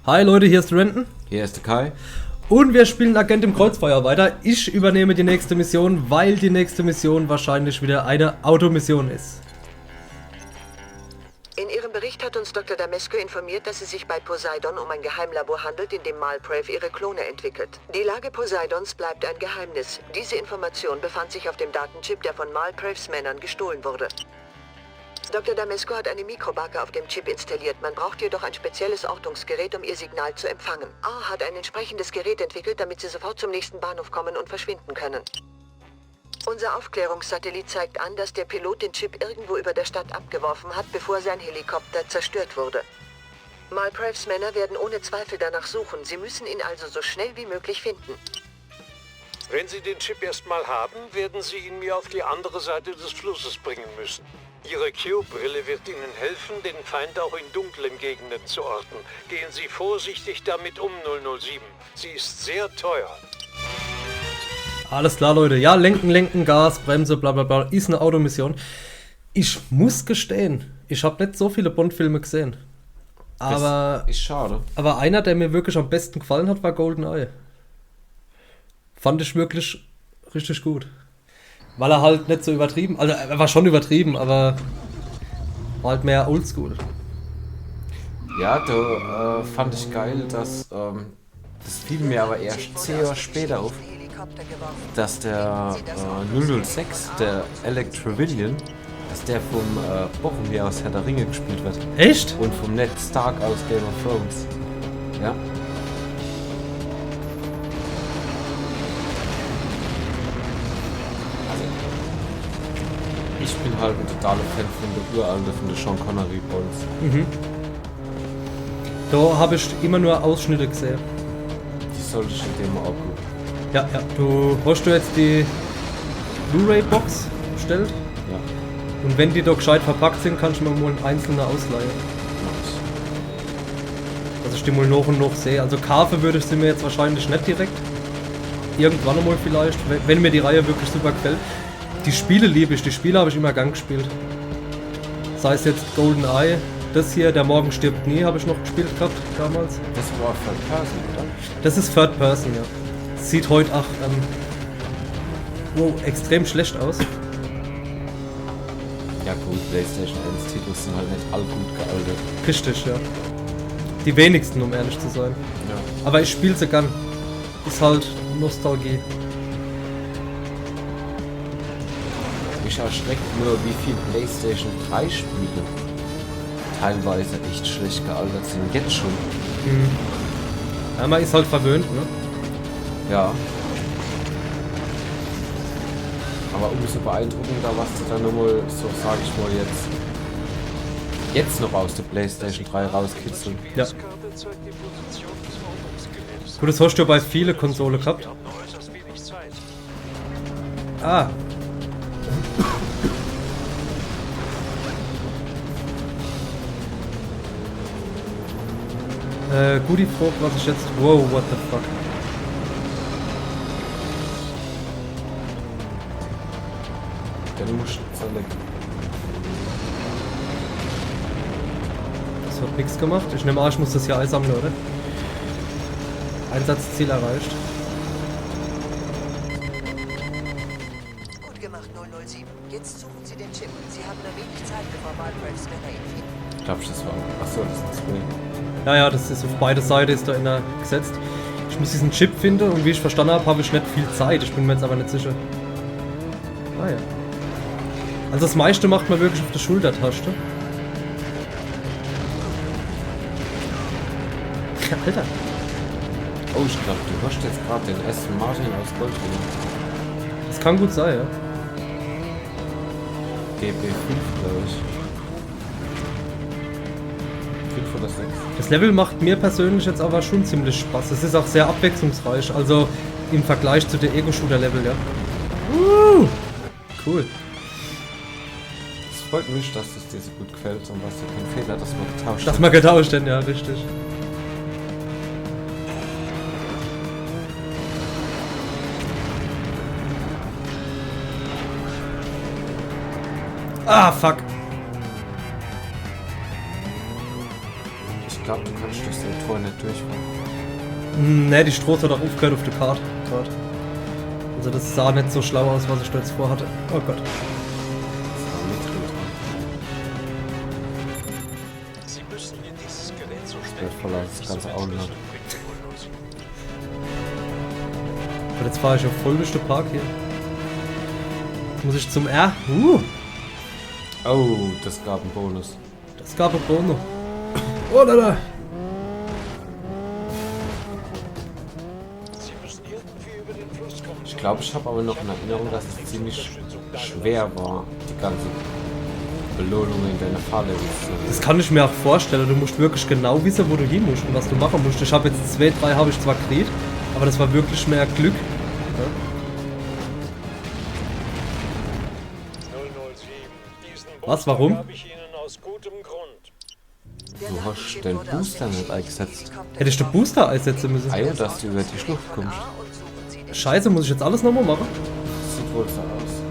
Hi Leute, hier ist Renton. Hier ist der Kai. Und wir spielen Agent im Kreuzfeuer weiter. Ich übernehme die nächste Mission, weil die nächste Mission wahrscheinlich wieder eine Automission ist. In ihrem Bericht hat uns Dr. Damescu informiert, dass es sich bei Poseidon um ein Geheimlabor handelt, in dem Malprave ihre Klone entwickelt. Die Lage Poseidons bleibt ein Geheimnis. Diese Information befand sich auf dem Datenchip, der von Malpraves Männern gestohlen wurde. Dr. Damescu hat eine Mikrobarke auf dem Chip installiert. Man braucht jedoch ein spezielles Ortungsgerät, um ihr Signal zu empfangen. A hat ein entsprechendes Gerät entwickelt, damit sie sofort zum nächsten Bahnhof kommen und verschwinden können. Unser Aufklärungssatellit zeigt an, dass der Pilot den Chip irgendwo über der Stadt abgeworfen hat, bevor sein Helikopter zerstört wurde. Malpraves Männer werden ohne Zweifel danach suchen. Sie müssen ihn also so schnell wie möglich finden. Wenn Sie den Chip erstmal haben, werden Sie ihn mir auf die andere Seite des Flusses bringen müssen. Ihre Q-Brille wird Ihnen helfen, den Feind auch in dunklen Gegenden zu orten. Gehen Sie vorsichtig damit um, 007. Sie ist sehr teuer. Alles klar, Leute. Ja, lenken, Gas, Bremse, bla bla bla. Ist eine Automission. Ich muss gestehen, ich habe nicht so viele Bond-Filme gesehen. Aber Das ist schade. Aber einer, der mir wirklich am besten gefallen hat, war GoldenEye. Fand ich wirklich richtig gut. Weil er halt nicht so übertrieben, also er war schon übertrieben, aber war halt mehr oldschool. Ja, da fand ich geil, dass das fiel mir aber erst 10 Jahre später auf, dass der 006, der Alec Trevelyan, dass der vom Boromir aus Herr der Ringe gespielt wird. Echt? Und vom Ned Stark aus Game of Thrones. Ja. Ich bin halt ein totaler Fan von der uralten, von der Sean Connery Bonds. Da habe ich immer nur Ausschnitte gesehen. Die sollte ich in dem auch gut. Ja. Hast du jetzt die Blu-ray-Box bestellt? Ja, Und wenn die doch gescheit verpackt sind, kannst du mir mal einzelne ausleihen. mach ich. Also ich die mal noch und noch sehe. Also kaufen würde ich sie mir jetzt wahrscheinlich nicht direkt. Irgendwann einmal vielleicht, wenn mir die Reihe wirklich super gefällt. Die Spiele liebe ich, die Spiele habe ich immer gern gespielt. Sei es jetzt GoldenEye, das hier, Der Morgen stirbt nie, habe ich noch gespielt gehabt damals. Das war Third Person, oder? Das ist Third Person, ja. Sieht heute auch extrem schlecht aus. Ja gut, PlayStation 1 Titel sind halt nicht all gut gealtert. Richtig, ja. Die wenigsten, um ehrlich zu sein. Ja. Aber ich spiele sie gern. Ist halt Nostalgie. Mich erschreckt nur, wie viel PlayStation 3 Spiele teilweise echt schlecht gealtert sind. Jetzt schon. Ja, man ist halt verwöhnt, ne? Ja. Aber umso beeindruckender, was du dann nochmal, so sage ich mal jetzt noch aus der PlayStation 3 rauskitzeln. Ja. Karte zeigt die Position des Ortungsgeräts. Gut, das hast du bei vielen Konsolen gehabt. Ich habe noch äußerst wenig Zeit. Ah. Gut, die Frage, was ich jetzt... Wow, what the fuck. Dann musst du zerlegen. Das hat nichts gemacht. Ich nehme an, ich muss das hier einsammeln, oder? Einsatzziel erreicht. Gut gemacht, 007. Jetzt suchen Sie den Chip. Sie haben nur wenig Zeit, bevor Malpraves Männer ihn finden. Ich glaube, das war. Achso, das ist zwei. Ja, das ist auf beide Seiten ist da inner gesetzt. Ich muss diesen Chip finden und wie ich verstanden habe, habe ich nicht viel Zeit. Ich bin mir jetzt aber nicht sicher. Ah ja. Also das meiste macht man wirklich auf der Schultertaste. Alter. Oh, ich glaube, du hast jetzt gerade den Aston Martin aus Gold drin. Das kann gut sein, ja. GB5, glaube ich. 5 oder 6. Das Level macht mir persönlich jetzt aber schon ziemlich Spaß. Es ist auch sehr abwechslungsreich, also im Vergleich zu der Ego-Shooter-Level, ja. Cool. Es freut mich, dass es dir so gut gefällt und was dir kein Fehler, dass wir getauscht Dass haben. wir getauscht haben, ja, richtig. Ah, fuck. glaube, du kannst durch so ein Tor nicht durchfahren. Ne, die Stroh hat auch aufgehört auf der Karte. Grad. Also das sah nicht so schlau aus, was ich da jetzt vorhatte. Oh Gott. Sie müssen in dieses Gerät so schnell wird voller das ganze Augen hat. Und jetzt fahre ich auf voll durch den Park hier. Jetzt muss ich zum R. Oh, das gab einen Bonus. Das gab ein Bonus. Oh, da. Sie müssen irgendwie über den Fluss kommen. Ich glaube, ich habe aber noch in Erinnerung, dass es ziemlich schwer war, die ganze Belohnung in deiner Falle. Das kann ich mir auch vorstellen. Du musst wirklich genau wissen, wo du hin musst und was du machen musst. Ich habe jetzt 2, 3 habe ich zwar gekriegt, aber das war wirklich mehr Glück. Ja. 007. Diesen Was, warum? habe ich Ihnen aus gutem Grund. Du hast den Booster nicht eingesetzt. Hätte ich den Booster einsetzen müssen. Ah ja, dass du über die Schlucht kommst. Scheiße, muss ich jetzt alles nochmal machen? Sieht wohl so aus.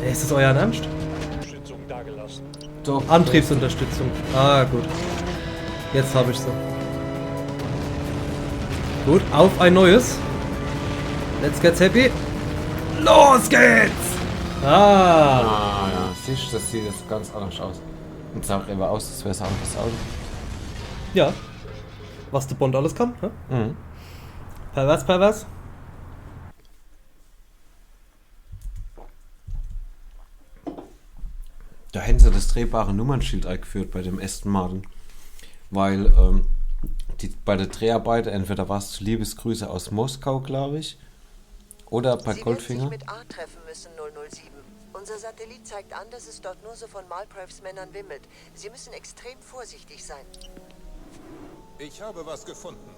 Ey, ist das euer Ernst? Unterstützung dagelassen. Doch. Antriebsunterstützung. Ah, gut. Jetzt habe ich sie. Gut, auf ein neues. Let's get happy. Los geht's! Ah. Ah ja, siehst du, das sieht jetzt ganz anders aus. Und sah auch immer aus, als wäre es ein anderes Auto. Ja. Was der Bond alles kann, hä? Mhm. Pervers, pervers. Da hätten sie das drehbare Nummernschild eingeführt bei dem Aston Martin. Weil bei der Dreharbeit, entweder war es zu Liebesgrüße aus Moskau, glaube ich, oder bei Sie Goldfinger. werden sich mit A treffen müssen, 007. Unser Satellit zeigt an, dass es dort nur so von Malpravs Männern wimmelt. Sie müssen extrem vorsichtig sein. Ich habe was gefunden.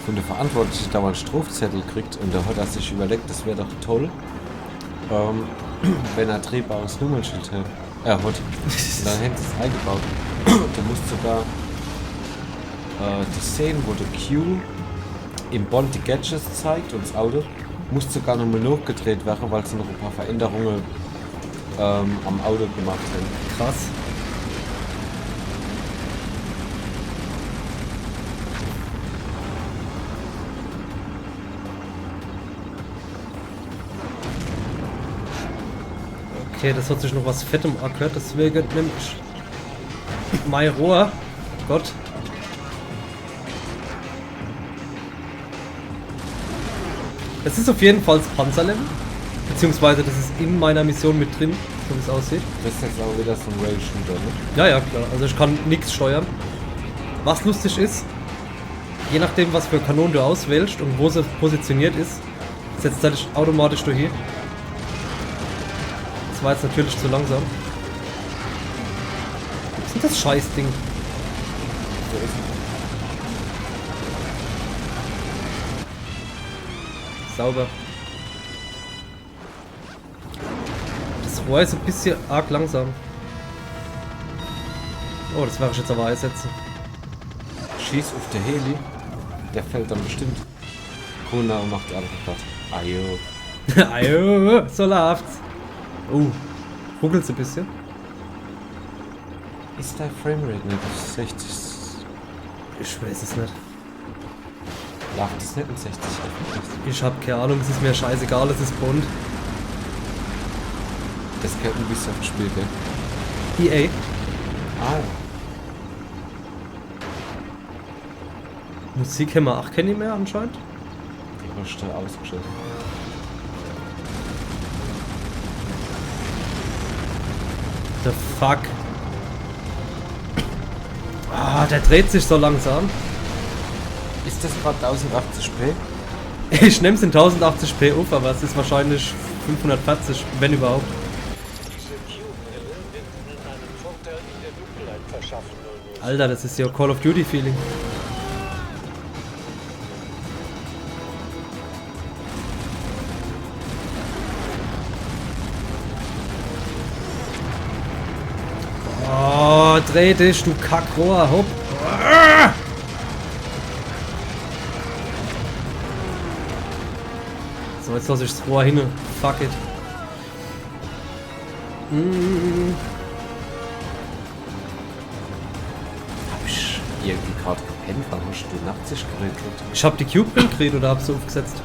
Von der Verantwortliche dauernd Strafzettel kriegt und da hat er sich überlegt, das wäre doch toll, wenn er drehbares Nummernschild hat. Hat. Und dann hätte es eingebaut. Du musst sogar die Szenen, wo der Q im Bond die Gadgets zeigt und das Auto, muss sogar nochmal nachgedreht werden, weil sie noch ein paar Veränderungen am Auto gemacht haben. Krass. Okay, das hat sich noch was Fettem angehört, deswegen nämlich mein Rohr. Gott. Das ist auf jeden Fall das Panzerlevel. Beziehungsweise das ist in meiner Mission mit drin, so wie es aussieht. Das ist jetzt auch wieder so ein Rail-Shooter, ne? Ja, ja, klar. Also ich kann nichts steuern. Was lustig ist, je nachdem was für Kanonen du auswählst und wo sie positioniert ist, setzt er dich automatisch durch hier. Das war jetzt natürlich zu langsam. Was ist denn das Scheißding? So ist es. Sauber. Das Rohr ist ein bisschen arg langsam. Oh, das werde ich jetzt aber einsetzen. Schieß auf der Heli, der fällt dann bestimmt runter und macht die andere platt. Ajo. Ajo, so läuft's. Ruckelt's ein bisschen. Ist der Framerate nicht auf 60? Ich weiß es nicht. Läuft das nicht in 60 FPS? Ich hab keine Ahnung, es ist mir scheißegal, es ist Bond. Das kennt ein bisschen gespielt, gell? EA. Ah. Musik haben wir auch keine mehr anscheinend. Die hast du ausgeschaltet. The fuck. Ah, der dreht sich so langsam. Ist das gerade 1080p? Ich nehm's in 1080p auf, aber es ist wahrscheinlich 540, wenn überhaupt. Diese Q-Brille wird Ihnen einen Vorteil in der Dunkelheit verschaffen, 007. Alter, das ist ja Call of Duty Feeling. Oh, dreh dich, du Kackrohr, hopp. So, jetzt lasse ich das Rohr hin. Fuck it. Hab ich irgendwie gerade gepennt, wann hast du Nachtsichtgerät gekriegt? Ich hab die Cube-Brille gedreht oder hab sie aufgesetzt.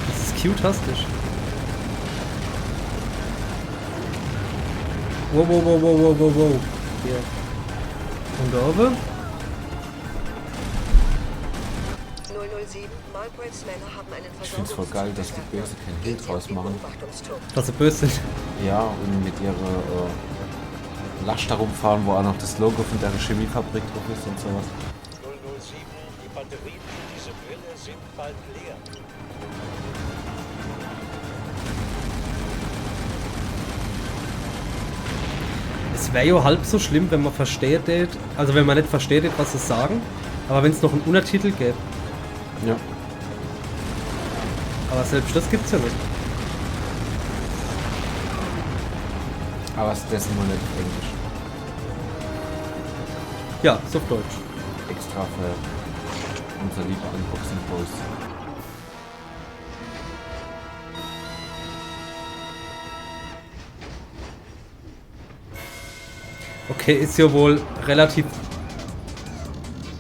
Das ist Q-tastisch. Wow, wow, wow, wow, wow, wow, wow. Hier. Und da oben. 007, Malbraves Männer haben einen Ich find's voll geil, dass die Böse kein Hehl draus machen. Dass sie böse sind. Ja, und mit ihrer Laster rumfahren, wo auch noch das Logo von der Chemiefabrik drauf ist und sowas. 007, die Batterien für diese Brille sind bald leer. Es wäre ja halb so schlimm, wenn man versteht, also wenn man nicht versteht, was sie sagen, aber wenn es noch einen Untertitel gäbe. Ja. Aber selbst das gibt's ja nicht. Aber es ist dessen mal nicht auf Englisch. Ja, ist auf Deutsch. Extra für unser lieber Unboxing-Post. Okay, ist ja wohl relativ...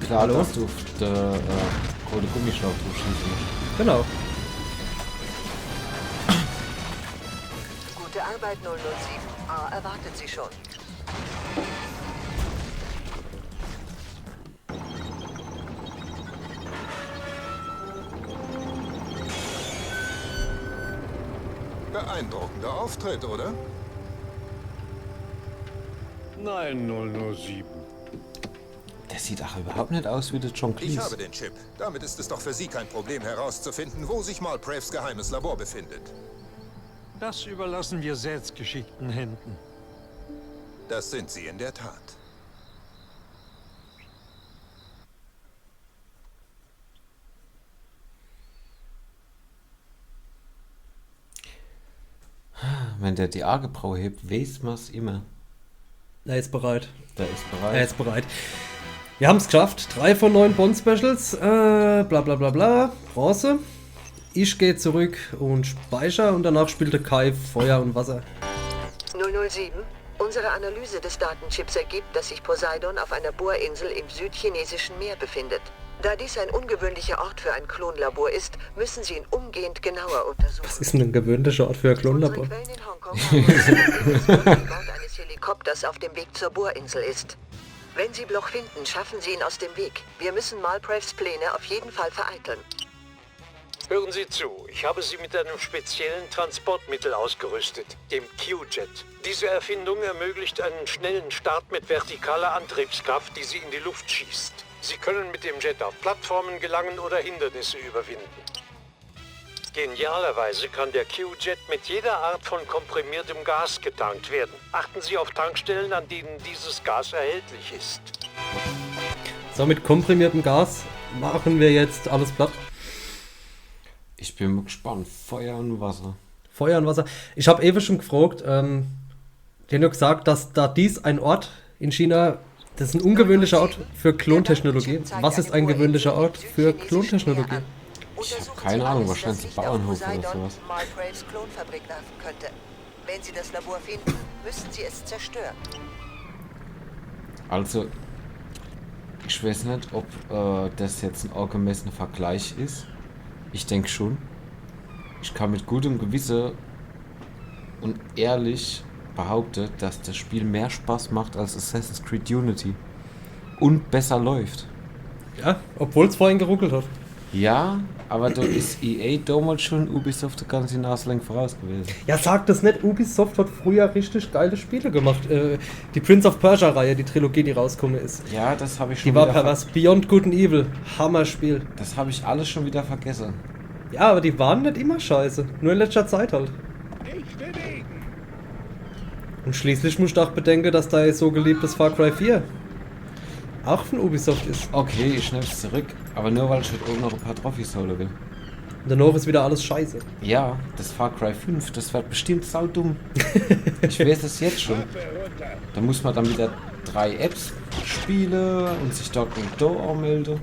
Klar, Hallo? dass du auf der rote Gummischlauch drauf schießen musst. Genau. Gute Arbeit, 007. A erwartet Sie schon. Beeindruckender Auftritt, oder? Nein, 007. Der sieht auch überhaupt nicht aus wie der John Ich Cleese. habe den Chip. Damit ist es doch für Sie kein Problem herauszufinden, wo sich Malpraves geheimes Labor befindet. Das überlassen wir selbstgeschickten Händen. Das sind Sie in der Tat. Wenn der die Augenbraue hebt, weiß man es immer. Er ist bereit. Der ist bereit. Er ist bereit. Wir haben es geschafft. 3 von 9 Bond-Specials. Bla bla bla bla. Bronze. Ich gehe zurück und speichere und danach spielt der Kai Feuer und Wasser. 007, unsere Analyse des Datenchips ergibt, dass sich Poseidon auf einer Bohrinsel im südchinesischen Meer befindet. Da dies ein ungewöhnlicher Ort für ein Klonlabor ist, müssen Sie ihn umgehend genauer untersuchen. Was ist denn ein gewöhnlicher Ort für ein Unsere Klonlabor? Quellen in Hongkong haben uns informiert, dass Bloch an Bord eines Helikopters auf dem Weg zur Bohrinsel ist. Wenn Sie Bloch finden, schaffen Sie ihn aus dem Weg. Wir müssen Malpraves Pläne auf jeden Fall vereiteln. Hören Sie zu, ich habe Sie mit einem speziellen Transportmittel ausgerüstet, dem Q-Jet. Diese Erfindung ermöglicht einen schnellen Start mit vertikaler Antriebskraft, die Sie in die Luft schießt. Sie können mit dem Jet auf Plattformen gelangen oder Hindernisse überwinden. Genialerweise kann der Q-Jet mit jeder Art von komprimiertem Gas getankt werden. Achten Sie auf Tankstellen, an denen dieses Gas erhältlich ist. So, mit komprimiertem Gas machen wir jetzt alles platt. Ich bin mal gespannt. Feuer und Wasser. Feuer und Wasser. Ich habe ewig schon gefragt, die haben ja gesagt, dass da dies ein Ort in China, das ist ein ungewöhnlicher Ort für Klontechnologie. Was ist ein gewöhnlicher Ort für Klontechnologie? Ich habe keine Ahnung, wahrscheinlich ein Bauernhof oder sowas. Malpraves Klonfabrik werfen könnte. Wenn Sie das Labor finden, müssen Sie es zerstören. Also, ich weiß nicht, ob das jetzt ein angemessener Vergleich ist. Ich denke schon. Ich kann mit gutem Gewissen und ehrlich behaupten, dass das Spiel mehr Spaß macht als Assassin's Creed Unity. Und besser läuft. Ja, obwohl es vorhin geruckelt hat. Ja, aber da ist EA damals schon Ubisoft eine ganze Nase lang voraus gewesen. Ja, sag das nicht. Ubisoft hat früher richtig geile Spiele gemacht. Die Prince of Persia-Reihe, die Trilogie, die rausgekommen ist. Ja, das habe ich schon Die war wieder pervers. Beyond Good and Evil. Hammerspiel. Das habe ich alles schon wieder vergessen. Ja, aber die waren nicht immer scheiße. Nur in letzter Zeit halt. Und schließlich musst du auch bedenken, dass da so geliebtes Far Cry 4 auch von Ubisoft ist. Okay, ich nehme es zurück, aber nur weil ich heute oben noch ein paar Trophys holen will. Und danach ist wieder alles scheiße. Ja, das Far Cry 5, das wird bestimmt saudumm. Ich weiß es jetzt schon. Da muss man dann wieder 3 Apps spiele und sich dort ein Do melde.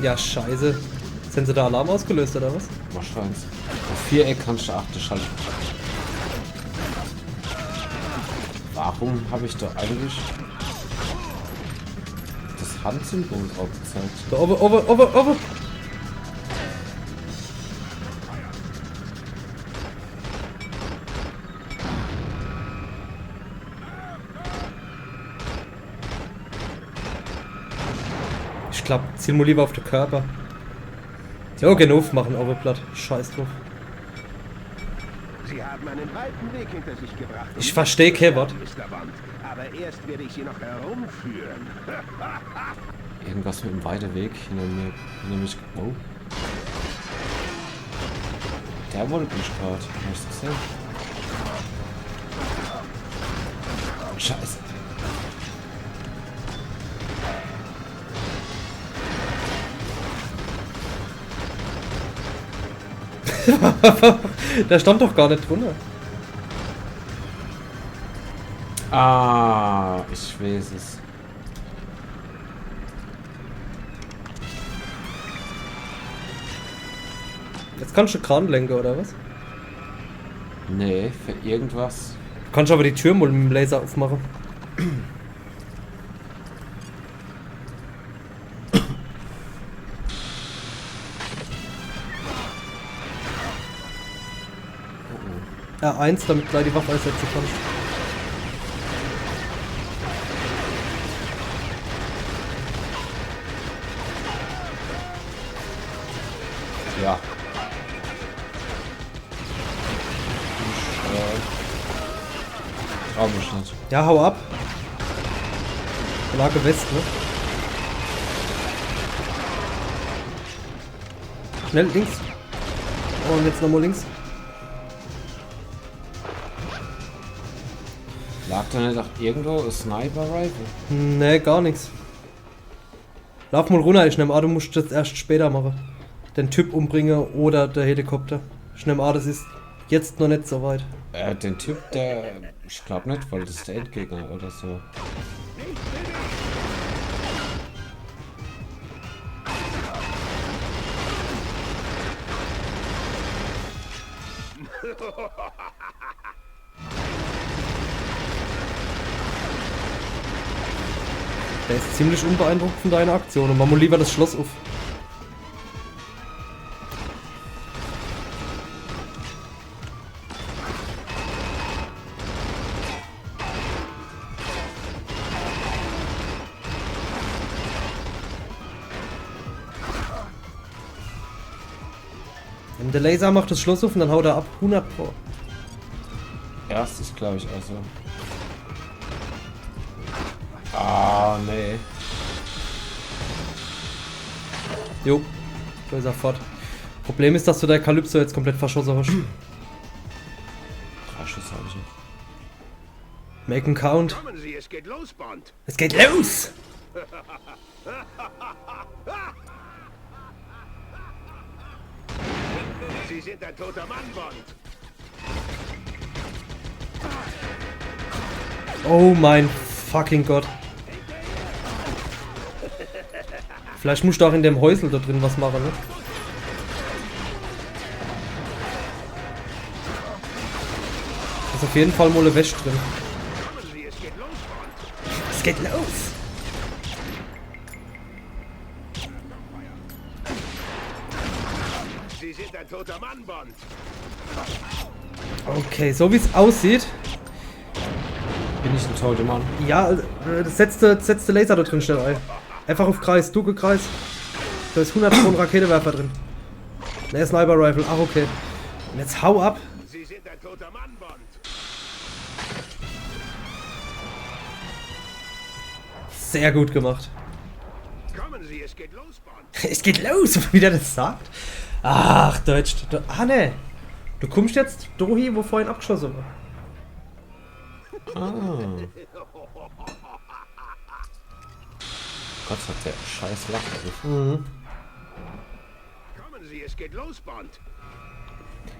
Ja, scheiße. Sind sie da Alarm ausgelöst oder was? Wahrscheinlich. Auf Viereck kannst du 8 schalten. Warum habe ich da eigentlich das Handsymbol aufgezeigt? Da over. Ich glaub, ziel mal lieber auf den Körper. Ja, genug machen, Overblatt. Scheiß drauf. Sie haben einen weiten Weg hinter sich gebracht. Ich verstehe kein Wort. Mr. Bond. Aber erst werde ich Sie noch herumführen. Irgendwas mit einem Weideweg hinter mir. Nämlich. Oh. Der wollte mich gerade. Hast du gesehen? Scheiße. Der stand doch gar nicht drunter. Ah, ich weiß es. Jetzt kannst du Kran lenken, oder was? Nee, für irgendwas. Du kannst aber die Tür mal mit dem Laser aufmachen. R1, damit gleich die Waffe einsetzen kannst. Ja. Traum mich nicht. Ja, hau ab. Lage West, ne? Schnell links. Und jetzt nochmal links. Lag da nicht auch irgendwo ein Sniper-Rifle? Ne, gar nichts. Lauf mal runter, ich nehme an, du musst das erst später machen. Den Typ umbringen oder der Helikopter. Ich nehme an, das ist jetzt noch nicht so weit. Den Typ, der. Ich glaube nicht, weil das ist der Endgegner oder so. Der ist ziemlich unbeeindruckt von deiner Aktion und mach mal lieber das Schloss auf. Und der Laser macht das Schloss auf und dann haut er ab. 100 Pro. Erstes, glaube ich, also. Ah, nee. Jo, da ist er fort. Problem ist, dass du der Kalypso jetzt komplett verschossen hast. 3 Schuss habe ich nicht. Make 'em count. Kommen Sie, es geht los, Bond. Es geht los! Sie sind ein toter Mann, Bond. Oh mein fucking Gott. Vielleicht musst du auch in dem Häusel da drin was machen, ne? Ist auf jeden Fall mal eine Wäsche drin. Kommen Sie, es geht los, Bond. Es geht los! Sie sind ein toter Mann, Bond. Okay, so wie es aussieht. Bin ich ein toter Mann? Ja, setz den Laser da drin schnell ein. Einfach auf Kreis, Kreis. Da ist 100 Pro Raketewerfer drin. Ne, Sniper Rifle, ach okay. Und jetzt hau ab. Sie sind ein toter Mann, Bond. Sehr gut gemacht. Kommen Sie, es geht los, Bond. Es geht los, wie der das sagt. Ach, Deutsch. Ah, ne. Du kommst jetzt dahin, wo vorhin abgeschossen war. Gott hat der scheiß Lache. Kommen Sie, es geht los, Bond.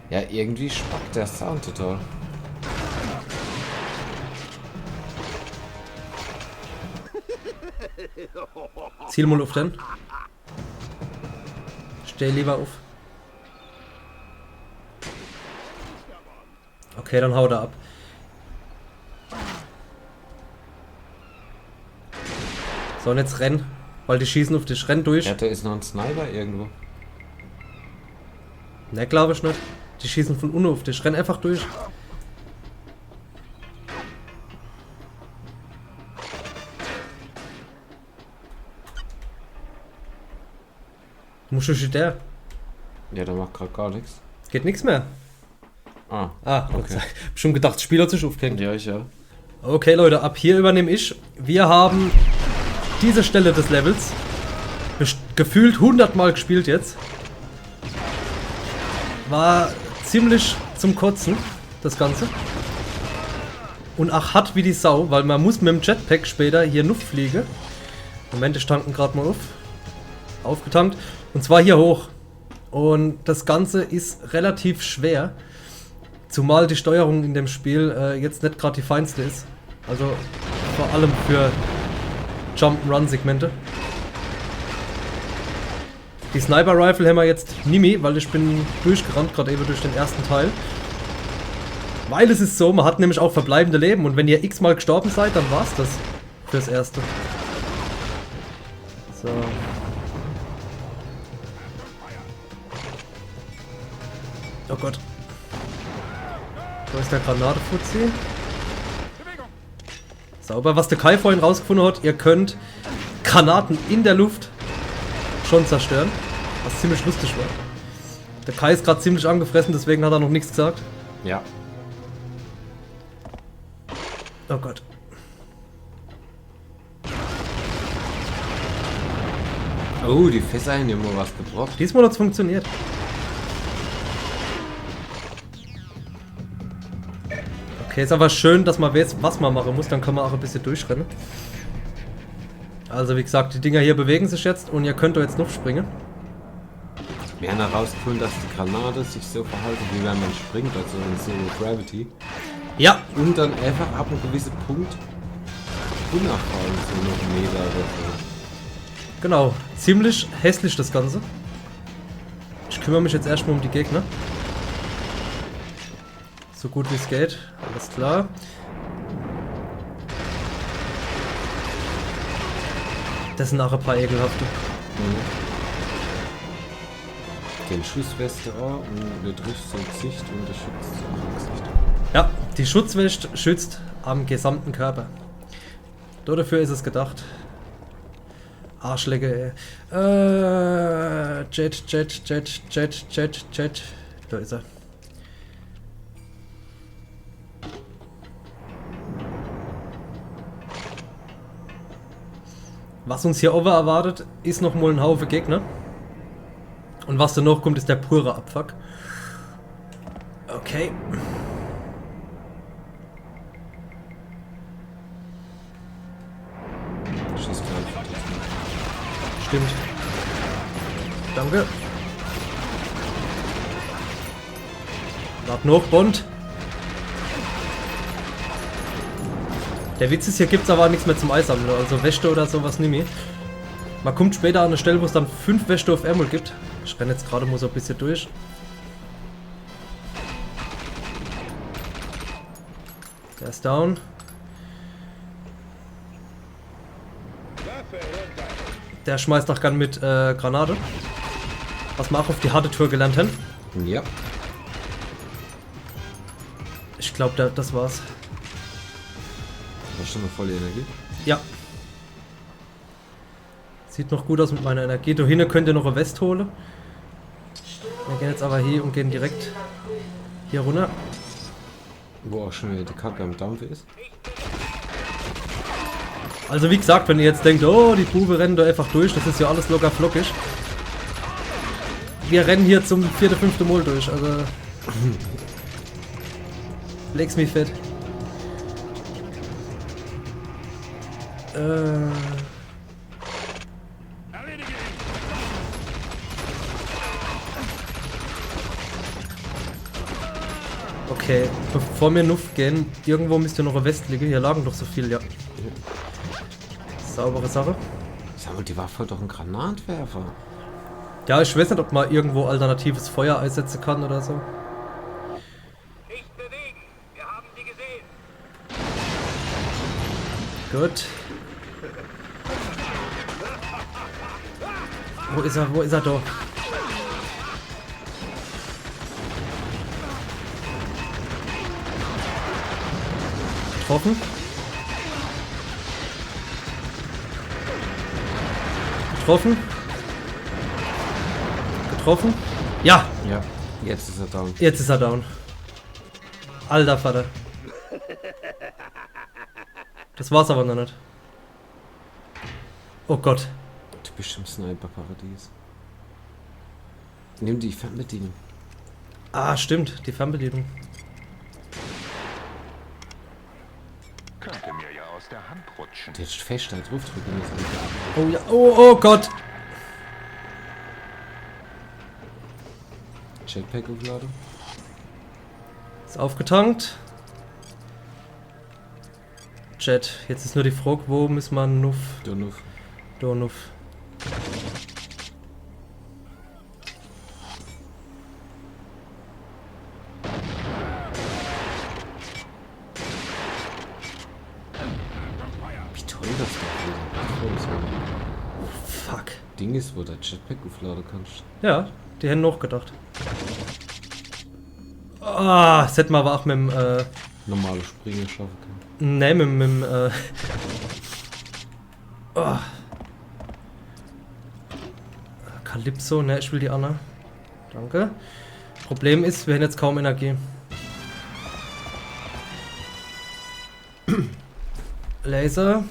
Ja, irgendwie spackt der Sound total. Ziel mal auf den. Steh lieber auf. Okay, dann haut er ab. So, und jetzt renn, weil die schießen auf dich. Renn durch. Ja, da ist noch ein Sniper irgendwo. Ne, glaube ich nicht. Die schießen von unten auf dich. Renn einfach durch. Muss ich der? Ja, der macht gerade gar nichts. Geht nichts mehr. Ah, Okay. Hab schon gedacht, das Spiel hat sich aufgehängt. ja, ich ja. Okay, Leute, ab hier übernehme ich. Wir haben diese Stelle des Levels gefühlt 100 Mal gespielt jetzt. War ziemlich zum Kotzen, das Ganze. Und ach, hat wie die Sau, weil man muss mit dem Jetpack später hier Luft fliegen. Moment, ich tanken gerade mal auf. Aufgetankt. Und zwar hier hoch. Und das Ganze ist relativ schwer. Zumal die Steuerung in dem Spiel jetzt nicht gerade die feinste ist. Also vor allem für Jump-Run-Segmente. Die Sniper-Rifle haben wir jetzt Nimi, weil ich bin durchgerannt, gerade eben durch den ersten Teil. Weil es ist so, man hat nämlich auch verbleibende Leben und wenn ihr x-mal gestorben seid, dann war's das fürs Erste. So. Oh Gott. Wo ist der Granatefuzzi? Sauber. Was der Kai vorhin rausgefunden hat, ihr könnt Granaten in der Luft schon zerstören. Was ziemlich lustig war. Der Kai ist gerade ziemlich angefressen, deswegen hat er noch nichts gesagt. Ja. Oh Gott. Oh, die Fässer haben immer was gebracht. Diesmal hat es funktioniert. Okay, ist aber schön, dass man weiß, was man machen muss. Dann kann man auch ein bisschen durchrennen. Also wie gesagt, die Dinger hier bewegen sich jetzt und ihr könnt da jetzt noch springen. Wir haben herausgefunden, dass die Granate sich so verhalten, wie wenn man springt, also in Zero Gravity. Ja, Und dann einfach ab einem gewissen Punkt runterfallen, so noch einen Meter oder so. genau. Ziemlich hässlich das Ganze. Ich kümmere mich jetzt erstmal um die Gegner. So gut wie es geht. Alles klar. Das sind auch ein paar ekelhafte. Den Schussweste an und der trifft sein Gesicht und der schützt sein Gesicht. Ja, die Schutzweste schützt am gesamten Körper. Dafür ist es gedacht. Arschlecke, ey. Jet. Da ist er. Was uns hier over erwartet, ist noch mal ein Haufen Gegner. Und was danach kommt, ist der pure Abfuck. Okay. Schießt gleich. Stimmt. Danke. Wart noch, Bond. Der Witz ist, hier gibt es aber nichts mehr zum Einsammeln, also Wäsche oder sowas nicht mehr. Man kommt später an eine Stelle, wo es dann 5 Wäsche auf einmal gibt. Ich renne jetzt gerade mal so ein bisschen durch. Der ist down. Der schmeißt noch gern mit Granate. Was wir auch auf die harte Tour gelernt haben. Ja. Ich glaube, das war's. Hast du noch volle Energie? Ja. Sieht noch gut aus mit meiner Energie. Da hinten könnt ihr noch eine West holen. Wir gehen jetzt aber hier und gehen direkt hier runter. Wo auch schon wieder die Kacke am Dampf ist. Also wie gesagt, wenn ihr jetzt denkt, oh, die Bube rennen da einfach durch, das ist ja alles locker flockig. Wir rennen hier zum 4., 5. Mal durch, also... Leg's mich fett. Okay, bevor wir nuff gehen, irgendwo müsste noch eine West liegen. Hier lagen doch so viel, ja. Saubere Sache. Sag mal, die Waffe hat doch einen Granatwerfer. Ja, ich weiß nicht, ob man irgendwo alternatives Feuer einsetzen kann oder so. Nicht bewegen! Wir haben sie gesehen! Gut. Wo ist er? Wo ist er da? Getroffen. Getroffen. Getroffen. Ja, Ja, jetzt ist er down. jetzt ist er down. Alter Vater. Das war's aber noch nicht. Oh Gott. Du bist im Sniper-Paradies. Nimm die Fernbedienung. Ah, stimmt. Die Fernbedienung. Könnte mir ja aus der Hand rutschen. Der ist fest als Rufdrücken. Oh ja. Oh, oh Gott. Jetpack aufladen. Ist aufgetankt. Jet. Jetzt ist nur die Frage, wo muss man nuff? Donuf. Da nuff. Wie toll das doch ist. Fuck. Ding ist, wo du Jetpack aufladen kannst. Ja, die hätten noch gedacht. Ah, das hätten wir aber auch mit dem, Normale Springen schaffen können. ne, mit dem, oh. Calypso, ne, ich will die Anna. Danke. Problem ist, wir haben jetzt kaum Energie. Laser.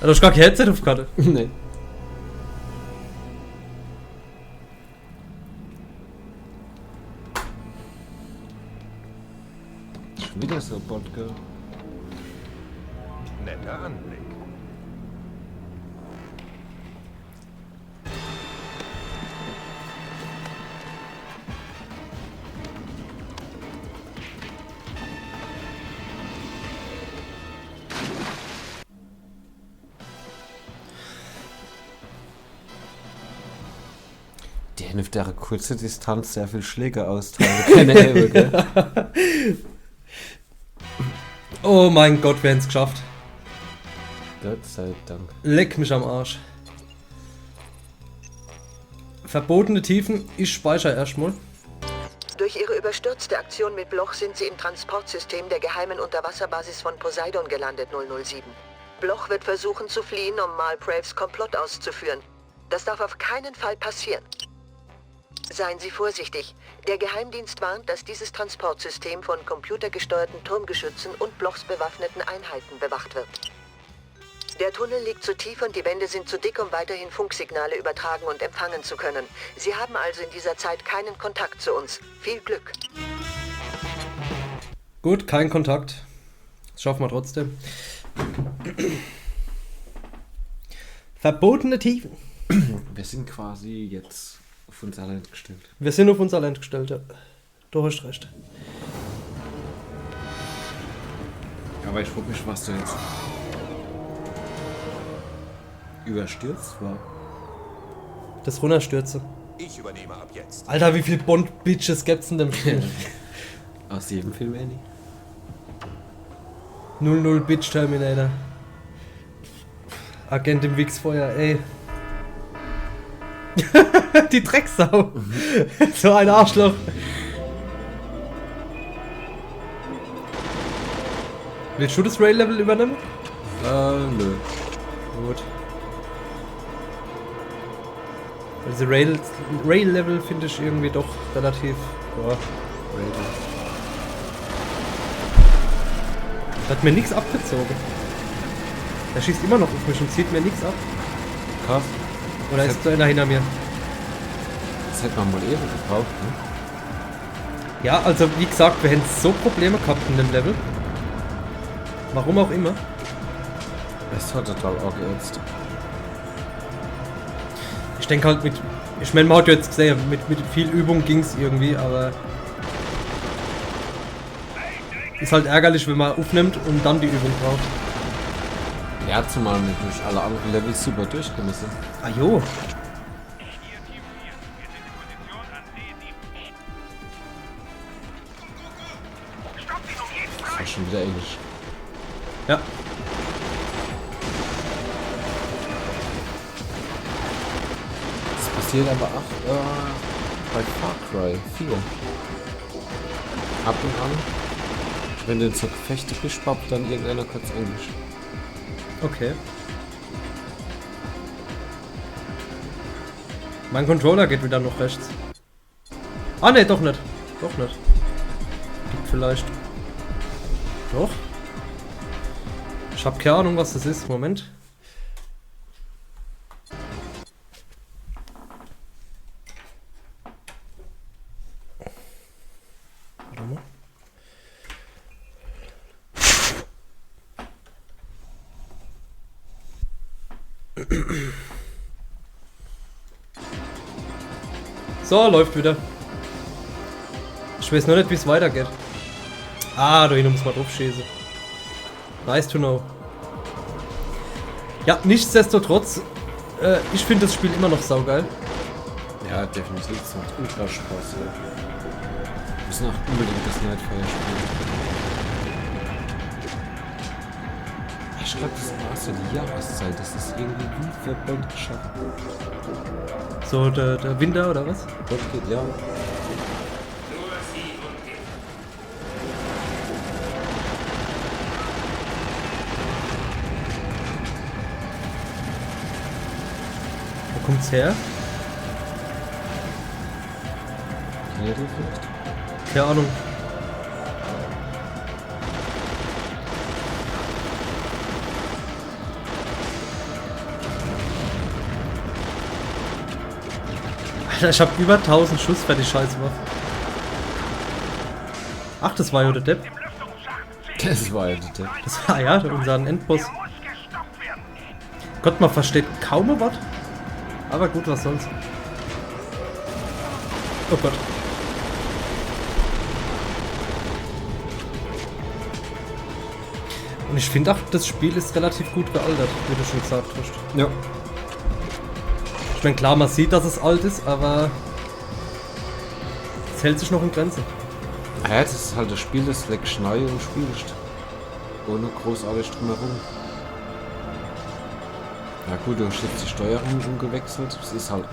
Ah, du hast gar kein Headset auf Karte. Nee. Schon wieder so Bodka. Netter Anblick. Die haben auf der kurzen Distanz sehr viel Schläge austeilen. Keine Elbe, gell? Oh mein Gott, wir haben es geschafft. Gott sei Dank. Leck mich am Arsch. Verbotene Tiefen, ich speichere erstmal. Durch ihre überstürzte Aktion mit Bloch sind sie im Transportsystem der geheimen Unterwasserbasis von Poseidon gelandet, 007. Bloch wird versuchen zu fliehen, um Malpraves Komplott auszuführen. Das darf auf keinen Fall passieren. Seien Sie vorsichtig. Der Geheimdienst warnt, dass dieses Transportsystem von computergesteuerten Turmgeschützen und Blochs bewaffneten Einheiten bewacht wird. Der Tunnel liegt zu tief und die Wände sind zu dick, um weiterhin Funksignale übertragen und empfangen zu können. Sie haben also in dieser Zeit keinen Kontakt zu uns. Viel Glück. Gut, kein Kontakt. Das schaffen wir trotzdem. Verbotene Tiefen. Wir sind quasi jetzt auf uns allein gestellt. Wir sind auf uns allein gestellt, ja. Du hast recht. Aber ich frage mich, was du jetzt überstürzt war. Das Runterstürze. Ich übernehme ab jetzt. Alter, wie viel Bond-Bitches gibt's in dem Spiel? Aus jedem Film, Annie. 00 Bitch Terminator. Agent im Wichsfeuer, ey. Die Drecksau. So ein Arschloch. Willst du das Rail-Level übernehmen? Nö. Gut. Diese Rail-Level finde ich irgendwie doch relativ. Ja. Hat mir nichts abgezogen. Der schießt immer noch auf mich und zieht mir nichts ab. Krass. Oder ist da einer hinter mir? Das hätte man mal eben gebraucht, ne? Ja, also wie gesagt, wir hätten so Probleme gehabt in dem Level. Warum auch immer. Es hat total auch geätzt. Ich denke halt mit. Ich meine, man hat ja jetzt gesehen, mit viel Übung ging es irgendwie, aber. Ist halt ärgerlich, wenn man aufnimmt und dann die Übung braucht. Ja, zumal wir durch alle anderen Levels super durchgekommen sind. Ah jo. Das war schon wieder Englisch. Ja. Das passiert aber auch bei Far Cry 4. Ab und an, wenn du in so Gefechte bist, babbt dann irgendeiner kurz Englisch. Okay. Mein Controller geht wieder noch rechts. Ah ne, doch nicht. Doch nicht. Gibt vielleicht. Doch. Ich hab keine Ahnung, was das ist. Moment. Warte mal. So, läuft wieder. Ich weiß noch nicht, wie es weitergeht. Ah, da hinten muss man drauf schießen. Nice to know. Ja, nichtsdestotrotz, ich finde das Spiel immer noch saugeil. Ja, definitiv. Es macht ultra Spaß. Ja. Wir müssen auch unbedingt das Nightfire spielen. Ich glaube, das war so die Jahreszeit. Das ist irgendwie wie verbannt geschaffen. So, der Winter oder was? Das geht, ja. Wo kommt's her? Knädel vielleicht? Keine Ahnung. Alter, ich hab über 1000 Schuss für die Scheißwaffe. Ach, das war ja der Depp. Das war ja der Depp. Das war ja unser Endboss. Gott, man versteht kaum ein Wort. Aber gut, was sonst. Oh Gott. Und ich finde auch, das Spiel ist relativ gut gealtert, wie du schon gesagt hast. Ja. Ich meine, klar, man sieht, dass es alt ist, aber es hält sich noch in Grenzen. Ja, das ist halt das Spiel, das leck schnell und spielst. Ohne großartig drumherum. Ja gut, du hast jetzt die Steuerung umgewechselt. Es ist halt...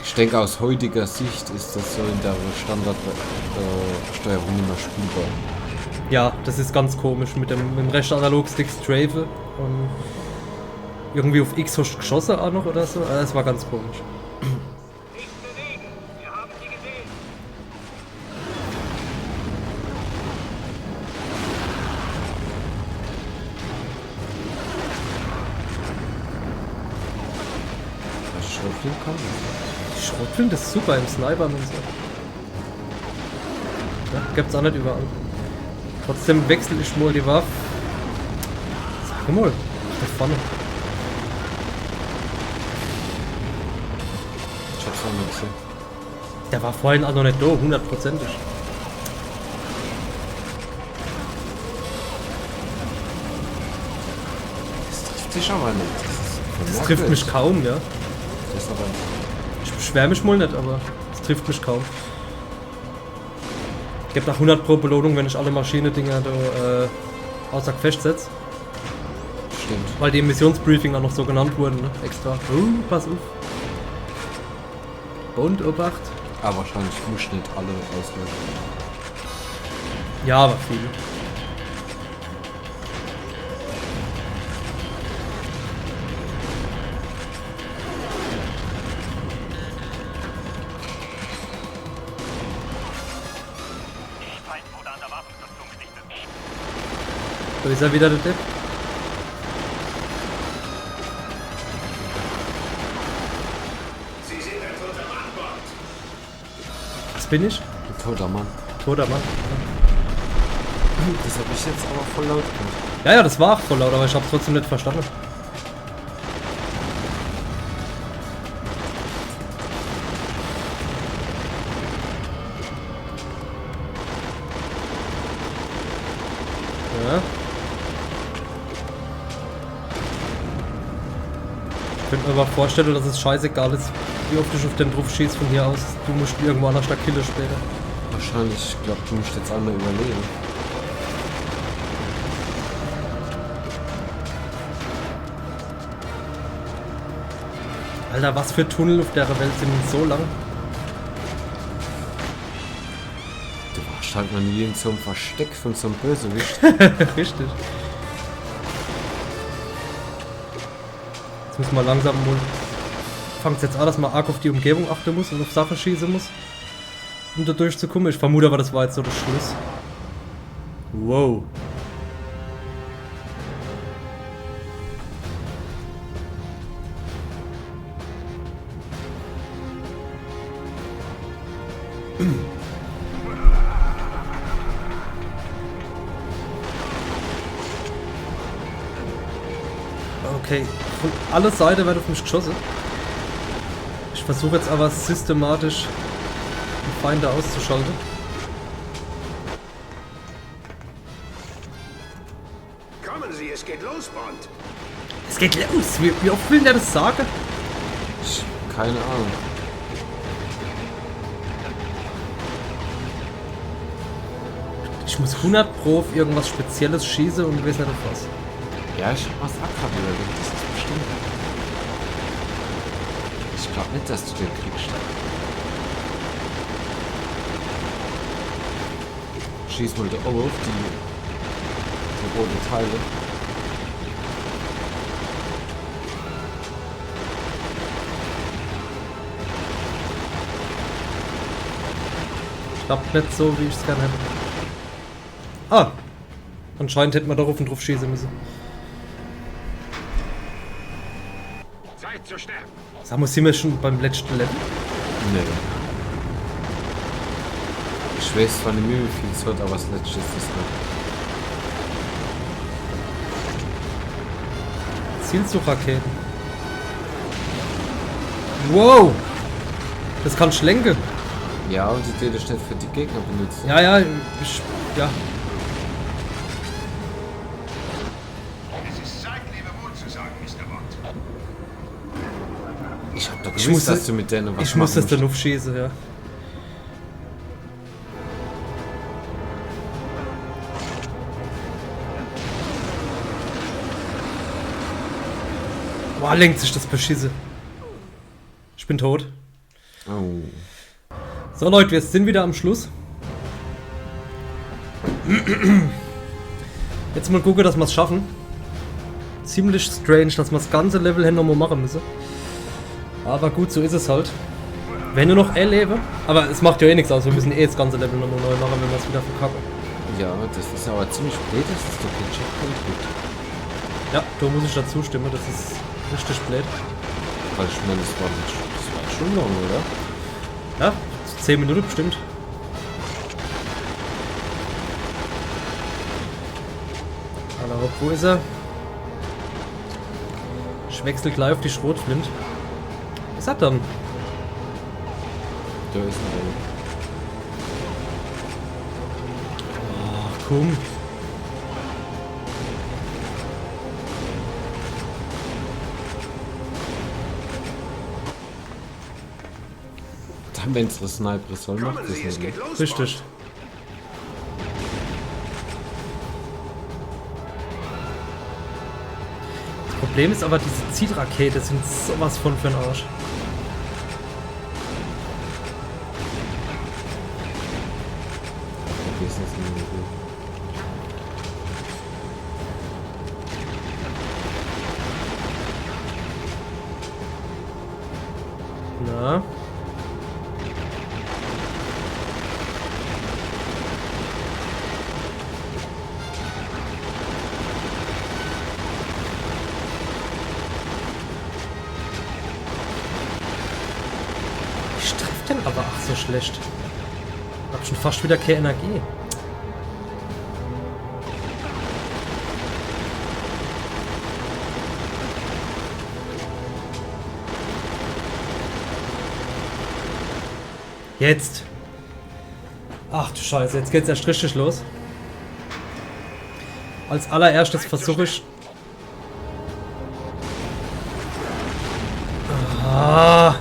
Ich denke, aus heutiger Sicht ist das so in der Standard-Steuerung nicht mehr spielbar. Ja, das ist ganz komisch mit dem rechten Analogstick Strafe und irgendwie auf X hast du geschossen auch noch oder so. Das war ganz komisch. Was Schrotflint kann? Die Schrotflinte ist super im Sniper und so. Ja, gibt's auch nicht überall. Trotzdem wechsle ich mal die Waffe. Sag mal, da vorne. Ich hab's auch nicht gesehen. Der war vorhin auch noch nicht da, 100%ig. Das trifft sich aber nicht. Das trifft mich kaum, ja. Das ist aber... Ich beschwere mich mal nicht, aber es trifft mich kaum. Ich gebe nach 100 pro Belohnung, wenn ich alle Maschine-Dinger da außer Gefecht setze. Stimmt. Weil die im Missionsbriefing auch noch so genannt wurden, ne? Extra. Pass auf. Und Obacht. Aber wahrscheinlich muss ich nicht alle auslösen. Ja, aber viele. So ist er wieder der Depp. Was bin ich? Ein toter Mann. Toter Mann. Das habe ich jetzt aber voll laut gemacht. Ja, ja, das war auch voll laut, aber ich hab's trotzdem nicht verstanden. Ja. Ich könnte mir aber vorstellen, dass es scheißegal ist, wie oft ich auf den drauf schießt von hier aus. Du musst irgendwo anders da killen später. Wahrscheinlich, ich glaube, du musst jetzt einmal überleben. Alter, was für Tunnel auf der Welt sind so lang? Du warst halt noch nie in so einem Versteck von so einem Bösewicht. Richtig. Jetzt müssen wir langsam mal... Fangt jetzt an, dass man arg auf die Umgebung achten muss und auf Sachen schießen muss, um da durchzukommen. Ich vermute aber, das war jetzt so der Schluss. Wow. Okay, von aller Seite wird auf mich geschossen. Ich versuche jetzt aber systematisch die Feinde auszuschalten. Kommen Sie, es geht los, Bond. Es geht los! Wie oft will der das sagen? Keine Ahnung. Ich muss 100 Pro auf irgendwas Spezielles schießen und weiß nicht auf was. Ja, ich hab was gerade überlegt, das ist bestimmt. Ich glaube nicht, dass du den kriegst. Schieß mal da oben auf die roten Teile. Klappt nicht so, wie ich es gerne hätte. Ah! Anscheinend hätten wir doch auf den drauf schießen müssen. Zeit zu sterben. Sag mal, sind wir schon beim letzten Level? Nee. Ich weiß zwar nicht mehr, wie viel es wird, aber das letzte ist das nicht. Zielsuchraketen. Wow! Das kann schlenken. Ja, und die Idee, das nicht für die Gegner benutzen. Ja. Es ist Zeit, Lebewohl zu sagen, Mr. Bond. Ich hab doch Ich gewusst, muss dass du mit denen was Ich muss das machen dann aufschießen, ja. Boah, lenkt sich das beschissen. Ich bin tot. musst. Oh. So Leute, wir sind wieder am Schluss. Jetzt mal gucken, dass wir es schaffen. Ziemlich strange, dass wir das ganze Level hin nochmal machen müssen. Aber gut, so ist es halt. Wenn nur noch lebe. Aber es macht ja eh nichts aus, wir müssen eh das ganze Level nochmal neu machen, wenn wir es wieder verkacken. Ja, das ist aber ziemlich blöd, dass es doch kein Checkpoint gibt. Ja, da muss ich dazu stimmen, das ist richtig blöd. Weil ich meine, das war schon lang, oder? Ja, 10 Minuten bestimmt. Hallo, wo ist er? Ich wechsle gleich auf die Schrotflint. Was hat er denn? Da ist er. Ach komm. Dann, wenn es der Sniper soll, macht Kommen das Sie, es nicht. geht los, Richtig. Bond. Das Problem ist aber, diese Zielrakete sind sowas von für den Arsch. Okay, ist das nicht gut. Na? Ich treffe den aber ach so schlecht. Hab schon fast wieder keine Energie. Jetzt. Ach du Scheiße, jetzt geht's erst richtig los. Als allererstes versuche ich... Ah.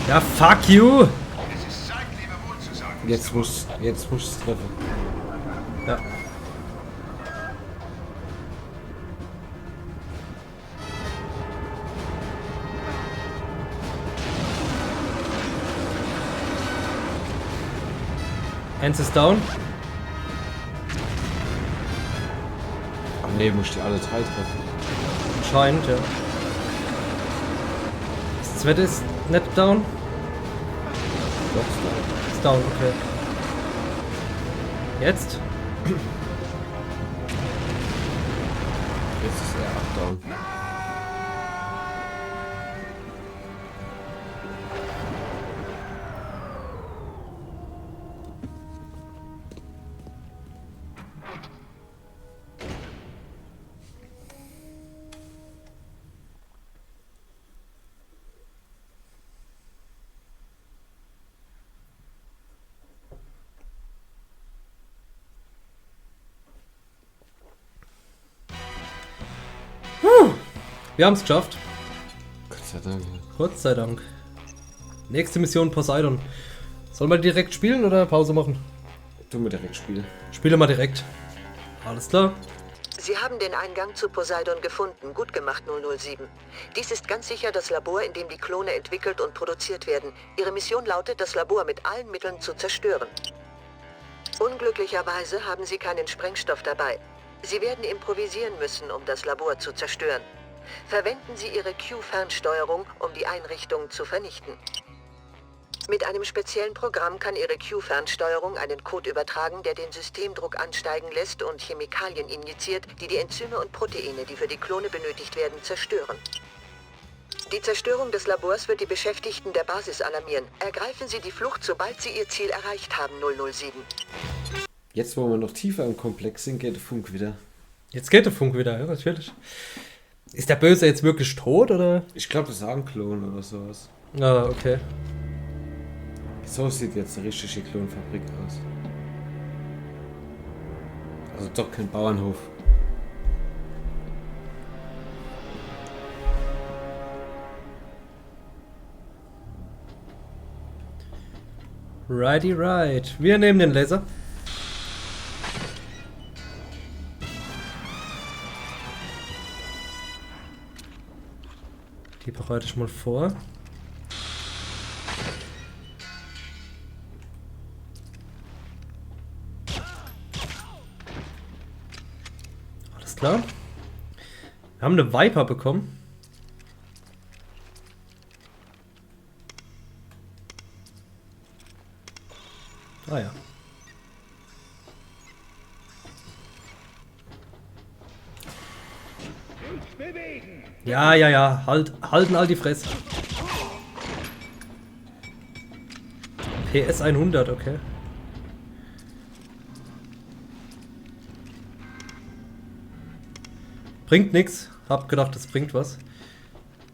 Ja, fuck you! Jetzt muss es treffen. Ja. Eins ist down. Ach nee, muss die alle 3 treffen. Anscheinend, ja. Das zweite ist nicht down. Doch, Ist down, okay. Jetzt? jetzt ist er 8 down. Wir haben es geschafft. Gott sei Dank. Gott sei Dank. Nächste Mission Poseidon. Sollen wir direkt spielen oder Pause machen? Du mir direkt spielen. Spiele mal direkt. Alles klar. Sie haben den Eingang zu Poseidon gefunden. Gut gemacht, 007. Dies ist ganz sicher das Labor, in dem die Klone entwickelt und produziert werden. Ihre Mission lautet, das Labor mit allen Mitteln zu zerstören. Unglücklicherweise haben Sie keinen Sprengstoff dabei. Sie werden improvisieren müssen, um das Labor zu zerstören. Verwenden Sie Ihre Q-Fernsteuerung, um die Einrichtung zu vernichten. Mit einem speziellen Programm kann Ihre Q-Fernsteuerung einen Code übertragen, der den Systemdruck ansteigen lässt und Chemikalien injiziert, die die Enzyme und Proteine, die für die Klone benötigt werden, zerstören. Die Zerstörung des Labors wird die Beschäftigten der Basis alarmieren. Ergreifen Sie die Flucht, sobald Sie Ihr Ziel erreicht haben, 007. Jetzt, wo wir noch tiefer im Komplex sind, geht der Funk wieder. Jetzt geht der Funk wieder, ja, natürlich. Ist der Böse jetzt wirklich tot, oder? Ich glaube, das ist ein Klon oder sowas. Ah, okay. So sieht jetzt eine richtige Klonfabrik aus. Also doch kein Bauernhof. Righty right. Wir nehmen den Laser. Die bereite ich mal vor. Alles klar. Wir haben eine Viper bekommen. Ah ja. Ja. Halten all die Fresse. PS 100, okay. Bringt nix. Hab gedacht, das bringt was.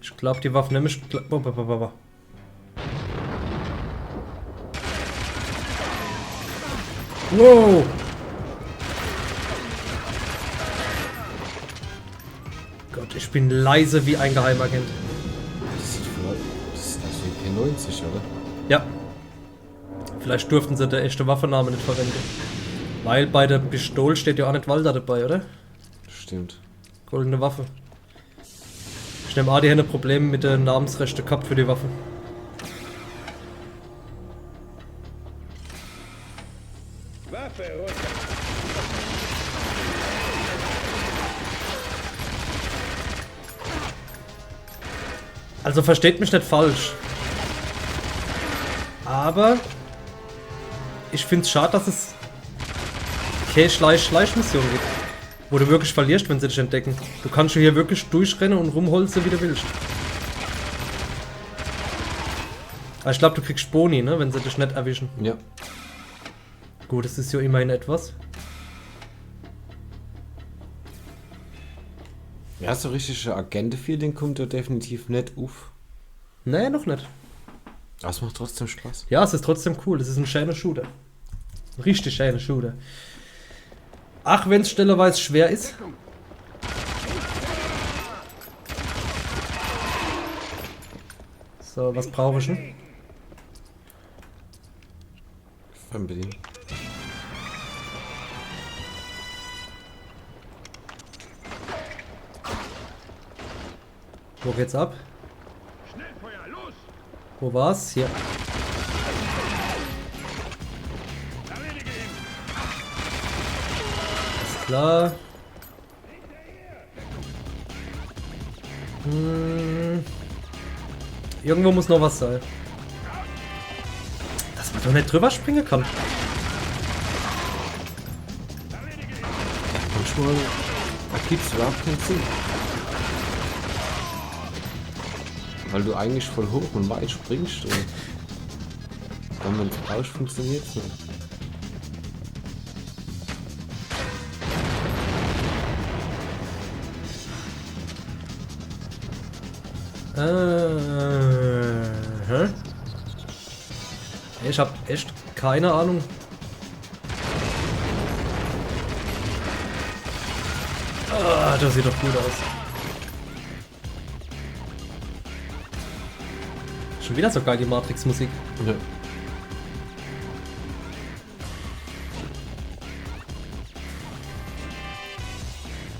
Ich glaube, die Waffen nämlich. Wow! Gott, ich bin leise wie ein Geheimagent. Das ist wie P90, oder? Ja. Vielleicht durften sie der echte Waffenname nicht verwenden. Weil bei der Pistole steht ja auch nicht Walter dabei, oder? Stimmt. Goldene Waffe. Ich nehme an, die hätten Probleme mit den Namensrechten gehabt für die Waffe. Waffe runter. Also versteht mich nicht falsch. Aber ich finde es schade, dass es keine Schleichmission gibt. Wo du wirklich verlierst, wenn sie dich entdecken. Du kannst hier wirklich durchrennen und rumholzen, wie du willst. Aber ich glaube, du kriegst Boni, ne, wenn sie dich nicht erwischen. Ja. Gut, es ist ja immerhin etwas. Ja, so richtige Agente-Feeling kommt da definitiv nicht auf. Nee, noch nicht. Aber es macht trotzdem Spaß. Ja, es ist trotzdem cool. Es ist ein schöner Shooter. Ein richtig schöner Shooter. Ach, wenn es stellerweise schwer ist. So, was brauche ich denn? Fernbedienung. Wo geht's ab? Schnellfeuer, los! Wo war's? Hier. Erledige ihn! Ist klar. Irgendwo muss noch was sein. Dass man doch nicht drüber springen kann. Manchmal ergibt es überhaupt keinen Sinn. Weil du eigentlich voll hoch und weit springst und dann, wenn du brauchst, funktioniert es nicht. Hä? Ich hab echt keine Ahnung. Ah, das sieht doch gut aus. Schon wieder so geil die Matrix-Musik. Ja.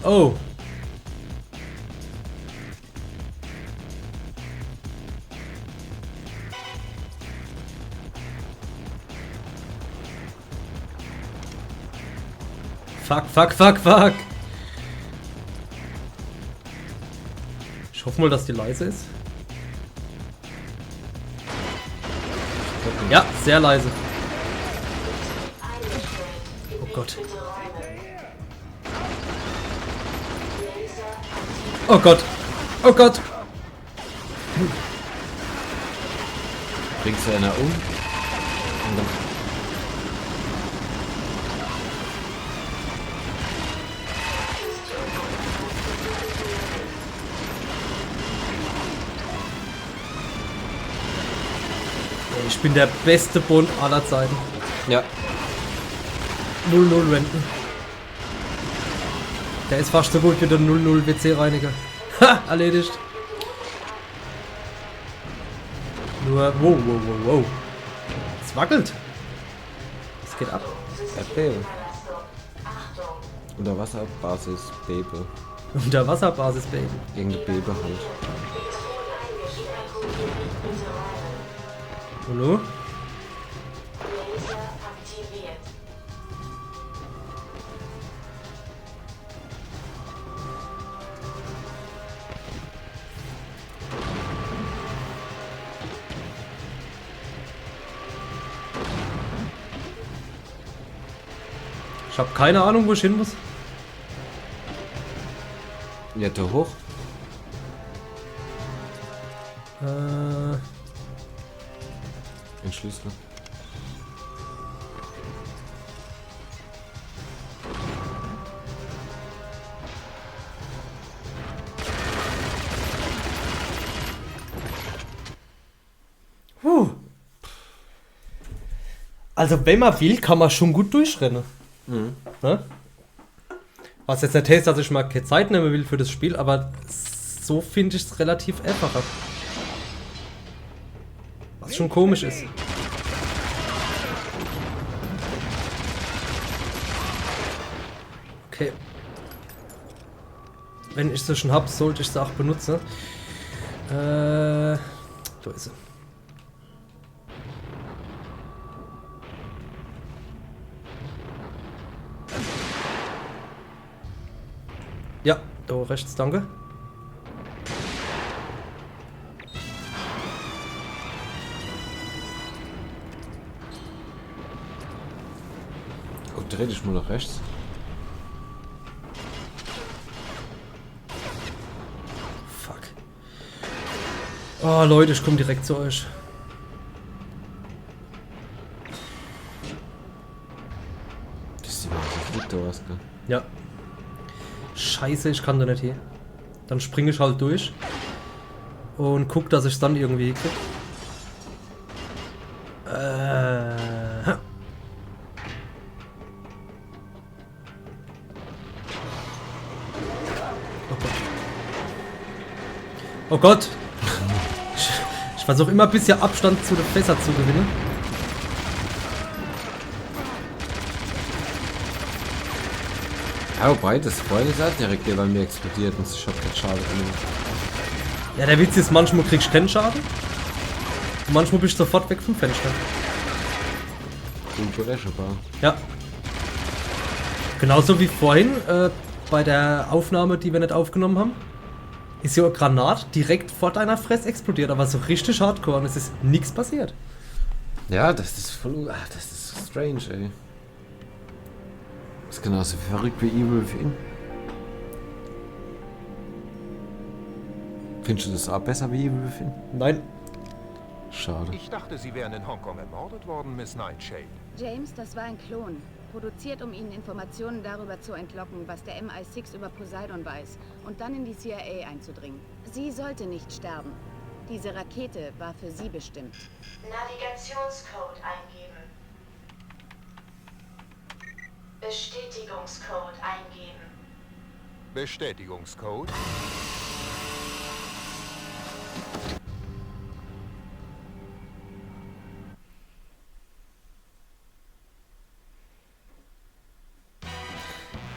Oh. Fuck, fuck, fuck, fuck. Ich hoffe mal, dass die leise ist. Ja, sehr leise. Oh Gott. Oh Gott. Oh Gott. Bringst du einer um? Und dann Ich bin der beste Bund aller Zeiten. ja. 0-0 Renten. Der ist fast so gut wie der 0-0 WC-Reiniger. Ha! Erledigt. Nur, wow, wow, wow, wow. Es wackelt. Es geht ab. Erdbeben. Unterwasserbasis Bebe. Unterwasserbasis, Baby. Irgendeine Bebe halt. Hallo? Ich habe keine Ahnung, wo ich hin muss. Ja, da hoch. Den Schlüssel. Also wenn man will, kann man schon gut durchrennen. Mhm. Ne? Was jetzt nicht heißt, dass ich mal keine Zeit nehmen will für das Spiel, aber so finde ich es relativ einfacher. Was schon komisch ist. Okay. Wenn ich sie schon habe, sollte ich sie auch benutzen. Da ist sie. Ja, da rechts, danke. Oh, dreh dich mal nach rechts. Fuck. Oh Leute, ich komme direkt zu euch. ist die Konflikt oder was, gell? Ja. Scheiße, ich kann da nicht hier. Dann springe ich halt durch. Und guck, dass ich es dann irgendwie krieg. Oh Gott! Ich versuche immer ein bisschen Abstand zu den Fässern zu gewinnen. Ja, wobei, das Feuer ist halt direkt hier bei mir explodiert und ich hab keinen Schaden genommen. Ja, der Witz ist, manchmal kriegst du keinen Schaden. Und manchmal bist du sofort weg vom Fenster. Unberechenbar. Ja. Genauso wie vorhin bei der Aufnahme, die wir nicht aufgenommen haben. Ist ja eine Granat direkt vor deiner Fresse explodiert, aber so richtig hardcore und es ist nichts passiert. Ja, das ist voll. Ach, das ist so strange, ey. Das ist genauso verrückt wie Evil Within. Findest du das auch besser wie Evil Within? Nein. Schade. Ich dachte, Sie wären in Hongkong ermordet worden, Miss Nightshade. James, das war ein Klon. Produziert, um Ihnen Informationen darüber zu entlocken, was der MI6 über Poseidon weiß und dann in die CIA einzudringen. Sie sollte nicht sterben. Diese Rakete war für Sie bestimmt. Navigationscode eingeben. Bestätigungscode eingeben. Bestätigungscode.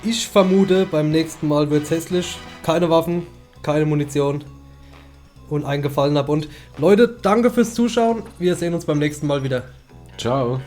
Ich vermute, beim nächsten Mal wird's hässlich. Keine Waffen, keine Munition und ein gefallener Bund. Leute, danke fürs Zuschauen. Wir sehen uns beim nächsten Mal wieder. Ciao.